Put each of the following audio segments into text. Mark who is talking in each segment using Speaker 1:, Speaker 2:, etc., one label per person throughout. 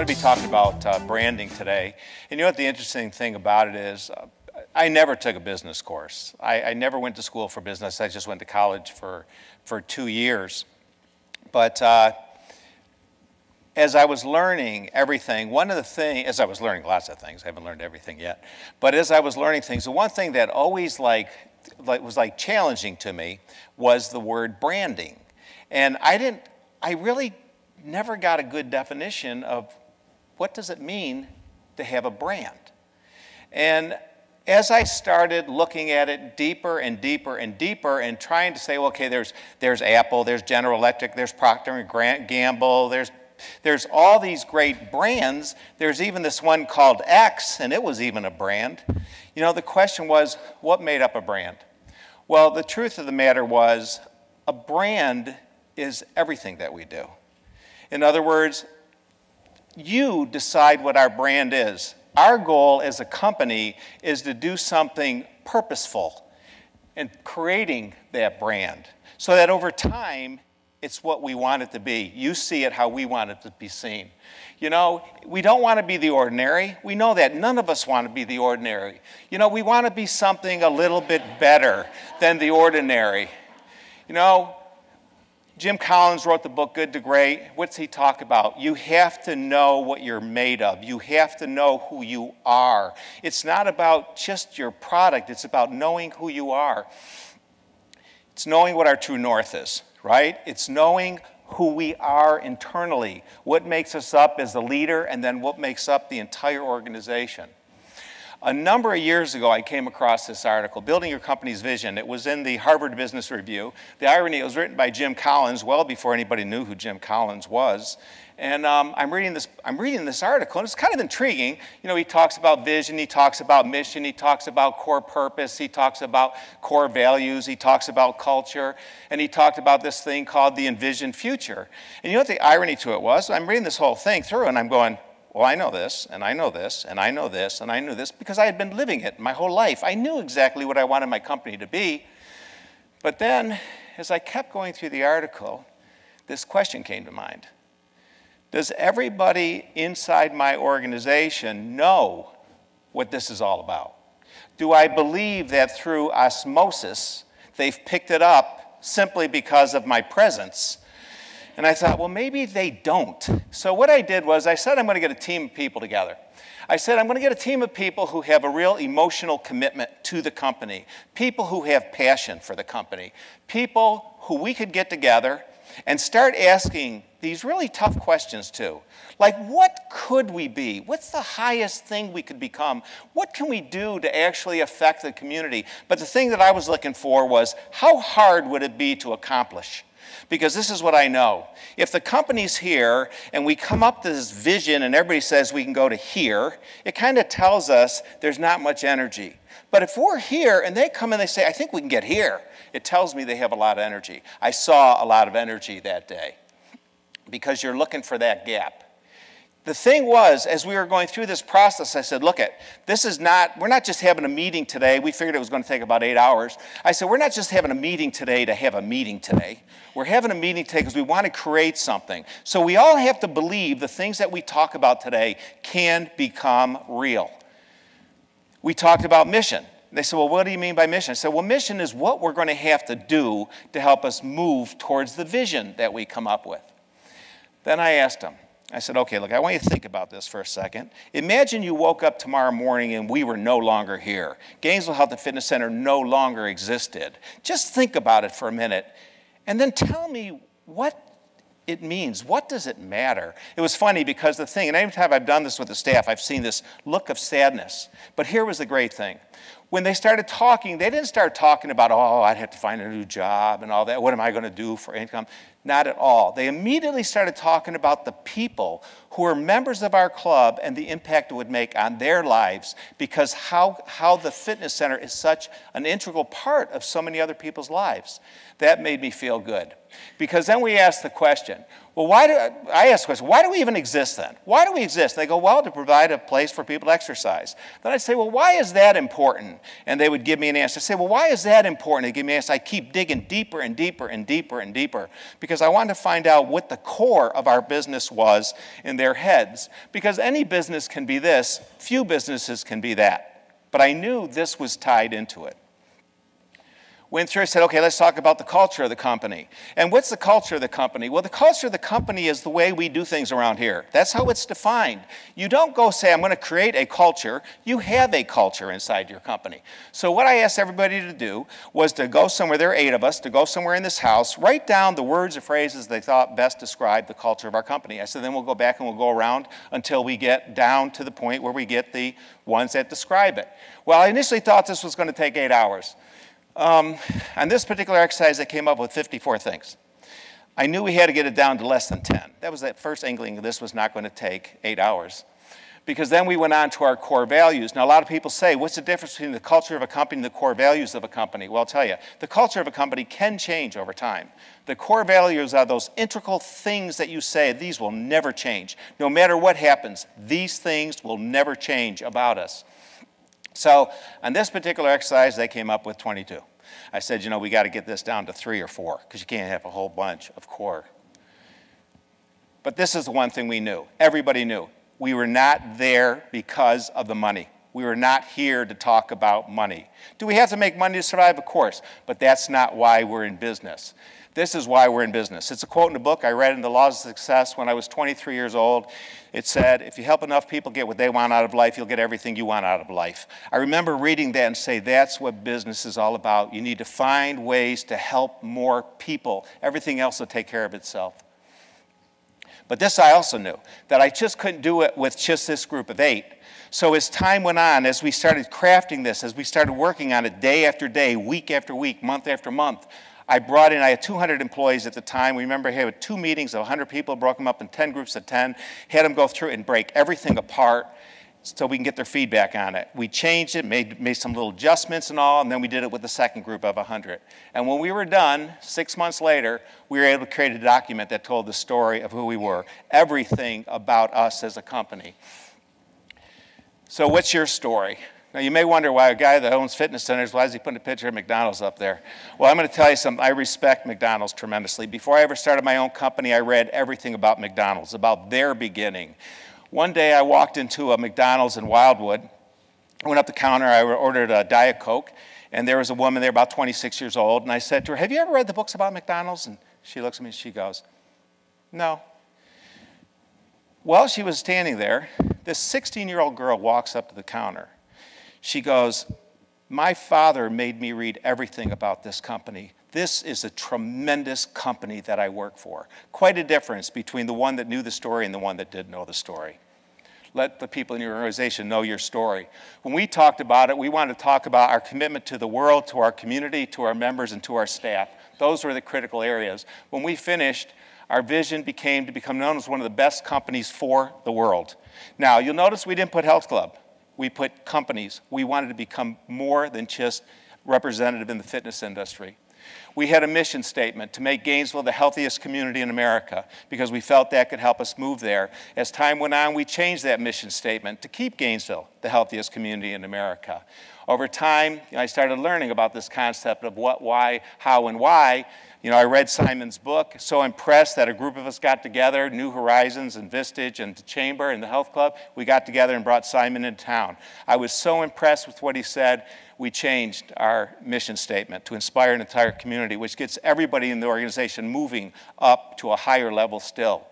Speaker 1: going to be talking about branding today. And you know what the interesting thing about it is? I never took a business course. I never went to school for business. I just went to college for 2 years. But as I was learning everything, as I was learning lots of things, I haven't learned everything yet, but as I was learning things, the one thing that always was challenging to me was the word branding. And I really never got a good definition of what does it mean to have a brand. And as I started looking at it deeper and deeper and deeper and trying to say, well, okay, there's Apple, there's General Electric, there's Procter & Gamble, there's all these great brands. There's even this one called X, and it was even a brand. You know, the question was, what made up a brand? Well, the truth of the matter was, a brand is everything that we do. In other words, you decide what our brand is. Our goal as a company is to do something purposeful in creating that brand so that over time, it's what we want it to be. You see it how we want it to be seen. You know, we don't want to be the ordinary. We know that. None of us want to be the ordinary. You know, we want to be something a little bit better than the ordinary. You know, Jim Collins wrote the book Good to Great. What's he talk about? You have to know what you're made of. You have to know who you are. It's not about just your product. It's about knowing who you are. It's knowing what our true north is, right? It's knowing who we are internally, what makes us up as a leader, and then what makes up the entire organization. A number of years ago, I came across this article, Building Your Company's Vision. It was in the Harvard Business Review. The irony, it was written by Jim Collins well before anybody knew who Jim Collins was. And I'm reading this article, and it's kind of intriguing. You know, he talks about vision, he talks about mission, he talks about core purpose, he talks about core values, he talks about culture, and he talked about this thing called the envisioned future. And you know what the irony to it was? I'm reading this whole thing through, and I'm going, well, I know this, and I know this, and I know this, and I knew this, because I had been living it my whole life. I knew exactly what I wanted my company to be. But then, as I kept going through the article, this question came to mind. Does everybody inside my organization know what this is all about? Do I believe that through osmosis, they've picked it up simply because of my presence? And I thought, well, maybe they don't. So what I did was I said I'm going to get a team of people together. I said I'm going to get a team of people who have a real emotional commitment to the company, people who have passion for the company, people who we could get together and start asking these really tough questions to. Like, what could we be? What's the highest thing we could become? What can we do to actually affect the community? But the thing that I was looking for was, how hard would it be to accomplish? Because this is what I know. If the company's here and we come up to this vision and everybody says we can go to here, it kind of tells us there's not much energy. But if we're here and they come and they say, I think we can get here, it tells me they have a lot of energy. I saw a lot of energy that day because you're looking for that gap. The thing was, as we were going through this process, I said, look, we're not just having a meeting today. We figured it was going to take about 8 hours. I said, we're not just having a meeting today to have a meeting today. We're having a meeting today because we want to create something. So we all have to believe the things that we talk about today can become real. We talked about mission. They said, well, what do you mean by mission? I said, well, mission is what we're going to have to do to help us move towards the vision that we come up with. Then I asked them, I said, okay, look, I want you to think about this for a second. Imagine you woke up tomorrow morning and we were no longer here. Gainesville Health and Fitness Center no longer existed. Just think about it for a minute and then tell me what it means. What does it matter? It was funny because the thing, and every time I've done this with the staff, I've seen this look of sadness. But here was the great thing. When they started talking, they didn't start talking about, oh, I'd have to find a new job and all that. What am I going to do for income? Not at all. They immediately started talking about the people who are members of our club and the impact it would make on their lives because how the fitness center is such an integral part of so many other people's lives. That made me feel good. Because then we ask the question, well, I ask the question, why do we even exist then? Why do we exist? They go, well, to provide a place for people to exercise. Then I'd say, well, why is that important? And they would give me an answer. I'd say, well, why is that important? They'd give me an answer. I keep digging deeper and deeper and deeper and deeper because I wanted to find out what the core of our business was in their heads. Because any business can be this, few businesses can be that. But I knew this was tied into it. Went through and said, okay, let's talk about the culture of the company. And what's the culture of the company? Well, the culture of the company is the way we do things around here. That's how it's defined. You don't go say, I'm going to create a culture. You have a culture inside your company. So what I asked everybody to do was to go somewhere, there are 8 of us, to go somewhere in this house, write down the words or phrases they thought best described the culture of our company. I said, then we'll go back and we'll go around until we get down to the point where we get the ones that describe it. Well, I initially thought this was going to take 8 hours. On this particular exercise, I came up with 54 things. I knew we had to get it down to less than 10. That was that first inkling this was not going to take 8 hours. Because then we went on to our core values. Now, a lot of people say, what's the difference between the culture of a company and the core values of a company? Well, I'll tell you, the culture of a company can change over time. The core values are those integral things that you say, these will never change. No matter what happens, these things will never change about us. So on this particular exercise, they came up with 22. I said, you know, we got to get this down to 3 or 4 because you can't have a whole bunch of core. But this is the one thing we knew. Everybody knew. We were not there because of the money. We were not here to talk about money. Do we have to make money to survive? Of course. But that's not why we're in business. This is why we're in business. It's a quote in a book I read in The Laws of Success when I was 23 years old. It said, if you help enough people get what they want out of life, you'll get everything you want out of life. I remember reading that and say, that's what business is all about. You need to find ways to help more people. Everything else will take care of itself. But this I also knew, that I just couldn't do it with just this group of 8. So as time went on, as we started crafting this, as we started working on it day after day, week after week, month after month, I had 200 employees at the time. We remember having 2 meetings of 100 people, broke them up in 10 groups of 10, had them go through and break everything apart so we can get their feedback on it. We changed it, made some little adjustments and all, and then we did it with the second group of 100. And when we were done, 6 months later, we were able to create a document that told the story of who we were, everything about us as a company. So what's your story? Now, you may wonder why a guy that owns fitness centers, why is he putting a picture of McDonald's up there? Well, I'm going to tell you something. I respect McDonald's tremendously. Before I ever started my own company, I read everything about McDonald's, about their beginning. One day, I walked into a McDonald's in Wildwood. I went up the counter. I ordered a Diet Coke, and there was a woman there about 26 years old, and I said to her, have you ever read the books about McDonald's? And she looks at me and she goes, no. While she was standing there, this 16-year-old girl walks up to the counter. She goes, my father made me read everything about this company. This is a tremendous company that I work for. Quite a difference between the one that knew the story and the one that didn't know the story. Let the people in your organization know your story. When we talked about it, we wanted to talk about our commitment to the world, to our community, to our members, and to our staff. Those were the critical areas. When we finished, our vision became to become known as one of the best companies for the world. Now, you'll notice we didn't put health club. We put companies. We wanted to become more than just representative in the fitness industry. We had a mission statement to make Gainesville the healthiest community in America because we felt that could help us move there. As time went on, we changed that mission statement to keep Gainesville the healthiest community in America. Over time, I started learning about this concept of what, why, how, and why. I read Simon's book, so impressed that a group of us got together, New Horizons and Vistage and the Chamber and the Health Club. We got together and brought Simon into town. I was so impressed with what he said, we changed our mission statement to inspire an entire community, which gets everybody in the organization moving up to a higher level still.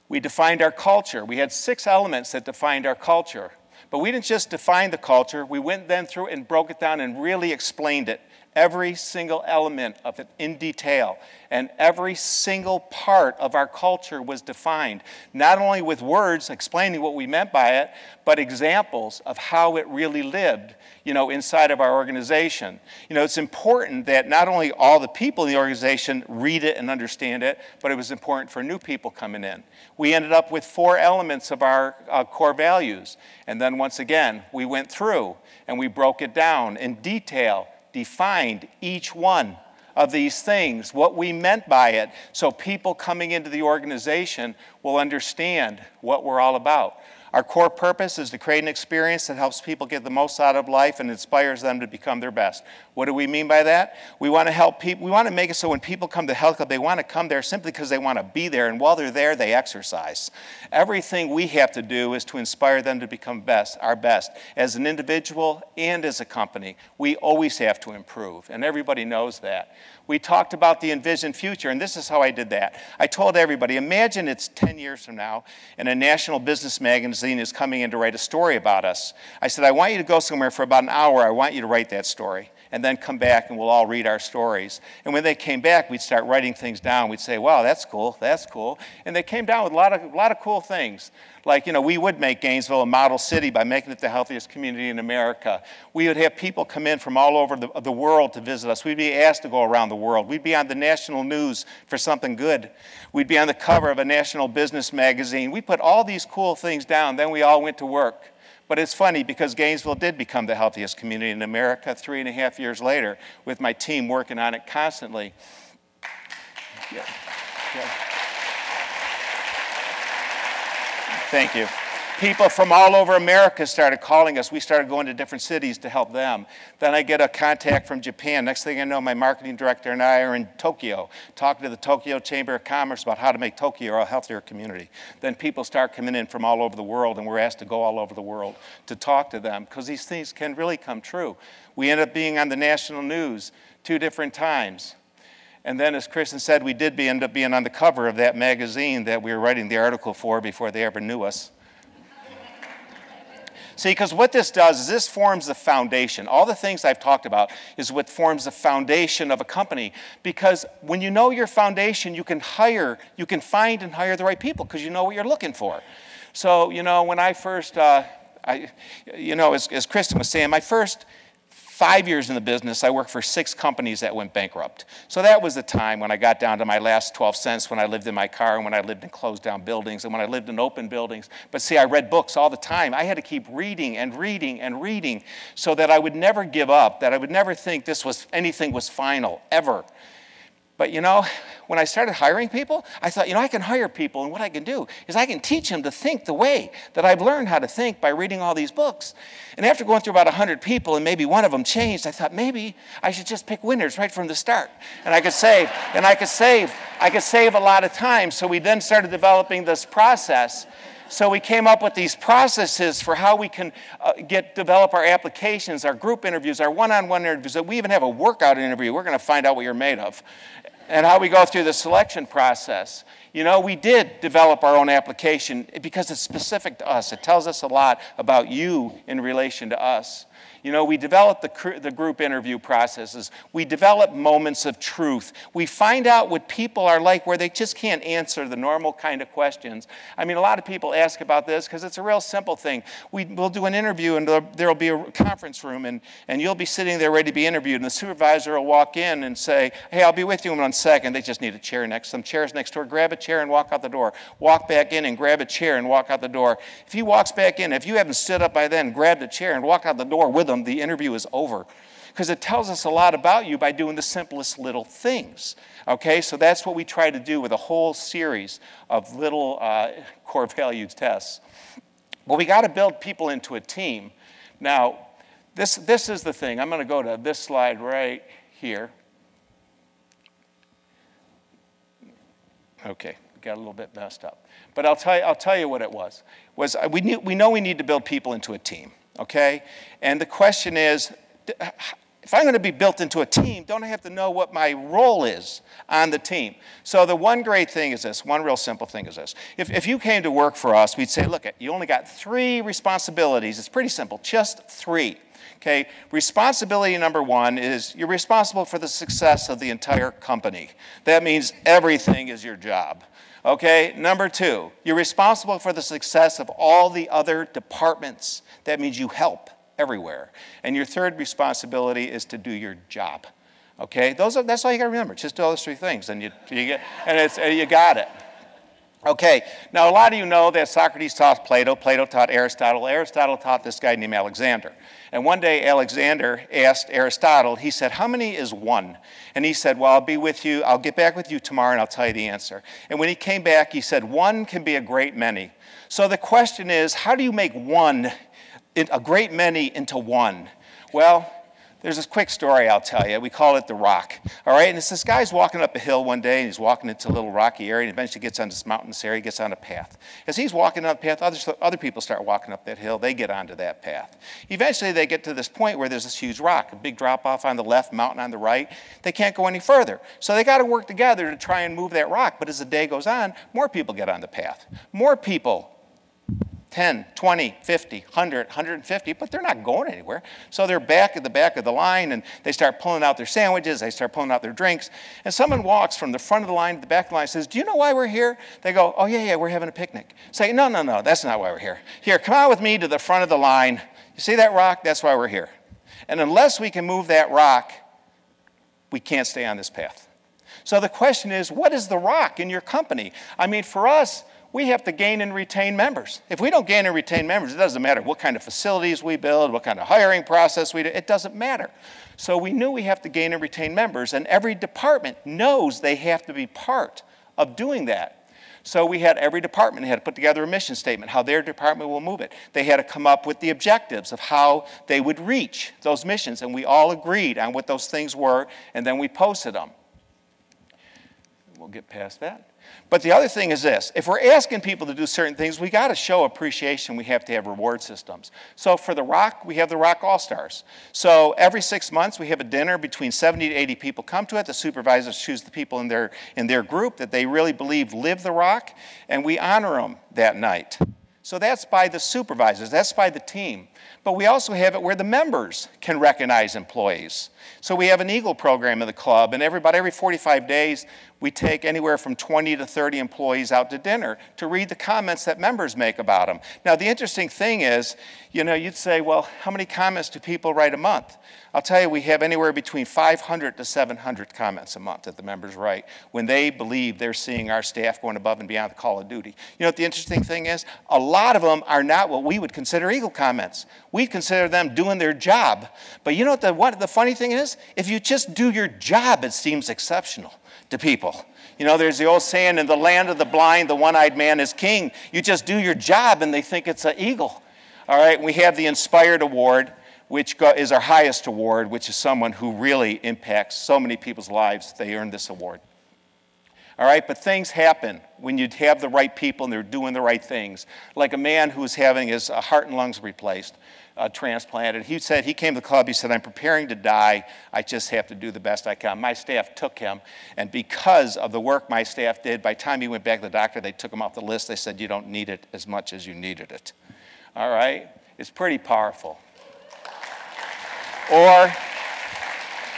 Speaker 1: We defined our culture. We had 6 elements that defined our culture. But we didn't just define the culture. We went then through and broke it down and really explained it. Every single element of it in detail, and every single part of our culture was defined, not only with words explaining what we meant by it, but examples of how it really lived, inside of our organization. It's important that not only all the people in the organization read it and understand it, but it was important for new people coming in. We ended up with 4 elements of our core values, and then once again, we went through and we broke it down in detail, defined each one of these things, what we meant by it, so people coming into the organization will understand what we're all about. Our core purpose is to create an experience that helps people get the most out of life and inspires them to become their best. What do we mean by that? We want to help people. We want to make it so when people come to Health Club, they want to come there simply because they want to be there, and while they're there, they exercise. Everything we have to do is to inspire them to become our best. As an individual and as a company, we always have to improve, and everybody knows that. We talked about the envisioned future, and this is how I did that. I told everybody, imagine it's 10 years from now, and a national business magazine is coming in to write a story about us. I said, I want you to go somewhere for about an hour. I want you to write that story, and then come back, and we'll all read our stories. And when they came back, we'd start writing things down. We'd say, wow, that's cool, that's cool. And they came down with a lot of cool things. Like, we would make Gainesville a model city by making it the healthiest community in America. We would have people come in from all over the world to visit us. We'd be asked to go around the world. We'd be on the national news for something good. We'd be on the cover of a national business magazine. We put all these cool things down, then we all went to work. But it's funny because Gainesville did become the healthiest community in America 3.5 years later with my team working on it constantly. Yeah. Thank you. People from all over America started calling us. We started going to different cities to help them. Then I get a contact from Japan. Next thing I know, my marketing director and I are in Tokyo, talking to the Tokyo Chamber of Commerce about how to make Tokyo a healthier community. Then people start coming in from all over the world, and we're asked to go all over the world to talk to them, because these things can really come true. We end up being on the national news 2 different times. And then, as Kristen said, we did end up being on the cover of that magazine that we were writing the article for before they ever knew us. See, because what this does is this forms the foundation. All the things I've talked about is what forms the foundation of a company. Because when you know your foundation, you can find and hire the right people because you know what you're looking for. So, when I first, as Kristen was saying, my first 5 years in the business, I worked for 6 companies that went bankrupt. So that was the time when I got down to my last 12 cents, when I lived in my car, and when I lived in closed down buildings, and when I lived in open buildings. But see, I read books all the time. I had to keep reading and reading and reading so that I would never give up, that I would never think anything was final, ever. But when I started hiring people, I thought, I can hire people, and what I can do is I can teach them to think the way that I've learned how to think by reading all these books. And after going through about 100 people, and maybe one of them changed, I thought maybe I should just pick winners right from the start. And I could save a lot of time. So we then started developing this process. So we came up with these processes for how we can develop our applications, our group interviews, our one-on-one interviews. We even have a workout interview. We're going to find out what you're made of. And how we go through the selection process. We did develop our own application because it's specific to us. It tells us a lot about you in relation to us. We develop the group interview processes. We develop moments of truth. We find out what people are like where they just can't answer the normal kind of questions. I mean, a lot of people ask about this because it's a real simple thing. We'll do an interview, and there'll be a conference room, and you'll be sitting there ready to be interviewed, and the supervisor will walk in and say, hey, I'll be with you in 1 second. They just need a chair some chairs next door. Grab a chair and walk out the door. Walk back in and grab a chair and walk out the door. If he walks back in, if you haven't stood up by then, grabbed a chair and walked out the door with him, the interview is over. Because it tells us a lot about you by doing the simplest little things. Okay, so that's what we try to do with a whole series of little core value tests. Well, we got to build people into a team. Now, this is the thing. I'm going to go to this slide right here. Okay, got a little bit messed up. But I'll tell you what it was. We know we need to build people into a team. Okay? And the question is, if I'm going to be built into a team, don't I have to know what my role is on the team? So the one great thing is this, one real simple thing is this. If you came to work for us, we'd say, look, you only got 3 responsibilities. It's pretty simple, just 3. Okay? Responsibility number 1 is you're responsible for the success of the entire company. That means everything is your job. Okay, number 2, you're responsible for the success of all the other departments. That means you help everywhere. And your 3rd responsibility is to do your job. Okay, that's all you got to remember. Just do those 3 things, and you got it. Okay, now a lot of you know that Socrates taught Plato, Plato taught Aristotle, Aristotle taught this guy named Alexander. And one day Alexander asked Aristotle, he said, how many is one? And he said, well, I'll get back with you tomorrow and I'll tell you the answer. And when he came back, he said, one can be a great many. So the question is, how do you make a great many into one? Well, there's this quick story I'll tell you. We call it the rock. All right, and it's this guy's walking up a hill one day, and he's walking into a little rocky area, and eventually gets on this mountainous area, gets on a path. As he's walking on the path, other people start walking up that hill. They get onto that path. Eventually, they get to this point where there's this huge rock, a big drop-off on the left, mountain on the right. They can't go any further. So they got to work together to try and move that rock. But as the day goes on, more people get on the path. More people 10, 20, 50, 100, 150, but they're not going anywhere. So they're back at the back of the line, and they start pulling out their sandwiches, they start pulling out their drinks, and someone walks from the front of the line to the back of the line and says, do you know why we're here? They go, oh, yeah, we're having a picnic. Say, no, that's not why we're here. Here, come out with me to the front of the line. You see that rock? That's why we're here. And unless we can move that rock, we can't stay on this path. So the question is, what is the rock in your company? I mean, for us, we have to gain and retain members. If we don't gain and retain members, it doesn't matter what kind of facilities we build, what kind of hiring process we do, it doesn't matter. So we knew we have to gain and retain members, and every department knows they have to be part of doing that. So we had every department had to put together a mission statement, how their department will move it. They had to come up with the objectives of how they would reach those missions, and we all agreed on what those things were, and then we posted them. We'll get past that. But the other thing is this. If we're asking people to do certain things, we got to show appreciation. We have to have reward systems. So for the Rock, we have the Rock All-Stars. So every 6 months, we have a dinner. Between 70 to 80 people come to it. The supervisors choose the people in their group that they really believe live the Rock, and we honor them that night. So that's by the supervisors. That's by the team. But we also have it where the members can recognize employees. So we have an Eagle program in the club, and about every 45 days, we take anywhere from 20 to 30 employees out to dinner to read the comments that members make about them. Now, the interesting thing is, you'd say, well, how many comments do people write a month? I'll tell you, we have anywhere between 500 to 700 comments a month that the members write when they believe they're seeing our staff going above and beyond the call of duty. You know what the interesting thing is? A lot of them are not what we would consider Eagle comments. We consider them doing their job. But you know what the funny thing is? If you just do your job, it seems exceptional to people. You know, there's the old saying, in the land of the blind, the one-eyed man is king. You just do your job and they think it's an eagle. All right, we have the Inspired Award, which is our highest award, which is someone who really impacts so many people's lives. They earn this award. All right, but things happen when you have the right people and they're doing the right things. Like a man who's having his heart and lungs replaced, transplanted. He said, he came to the club, he said, I'm preparing to die. I just have to do the best I can. My staff took him, and because of the work my staff did, by the time he went back to the doctor, they took him off the list. They said, you don't need it as much as you needed it. All right? It's pretty powerful. Or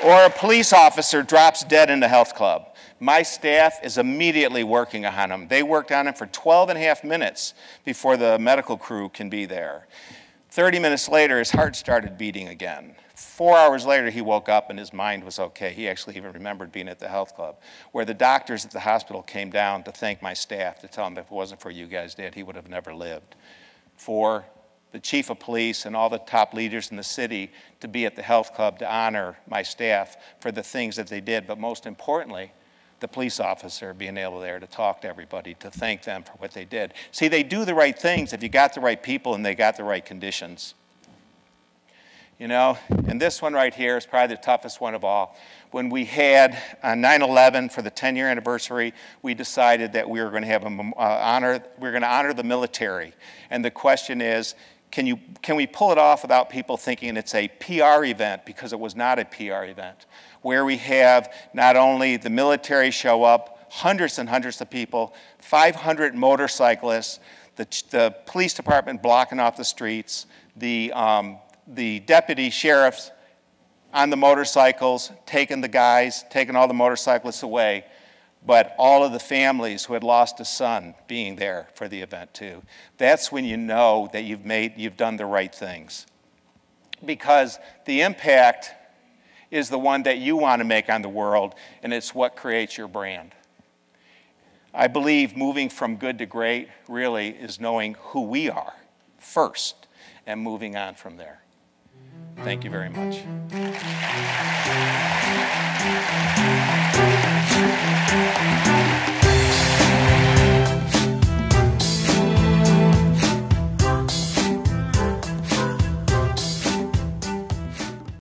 Speaker 1: a police officer drops dead in the health club. My staff is immediately working on him. They worked on him for 12 and a half minutes before the medical crew can be there. 30 minutes later, his heart started beating again. 4 hours later, he woke up and his mind was okay. He actually even remembered being at the health club, where the doctors at the hospital came down to thank my staff, to tell him if it wasn't for you guys, Dad, he would have never lived. For the chief of police and all the top leaders in the city to be at the health club to honor my staff for the things that they did, but most importantly, the police officer being able there to talk to everybody, to thank them for what they did. See, they do the right things if you got the right people and they got the right conditions. You know, and this one right here is probably the toughest one of all. When we had 9/11 for the 10-year anniversary, we decided that we were going to have honor the military. And the question is, can we pull it off without people thinking it's a PR event, because it was not a PR event, where we have not only the military show up, hundreds and hundreds of people, 500 motorcyclists, the police department blocking off the streets, the deputy sheriffs on the motorcycles, taking all the motorcyclists away, but all of the families who had lost a son being there for the event too. That's when you know that you've done the right things. Because the impact is the one that you want to make on the world, and it's what creates your brand. I believe moving from good to great really is knowing who we are first and moving on from there. Thank you very much.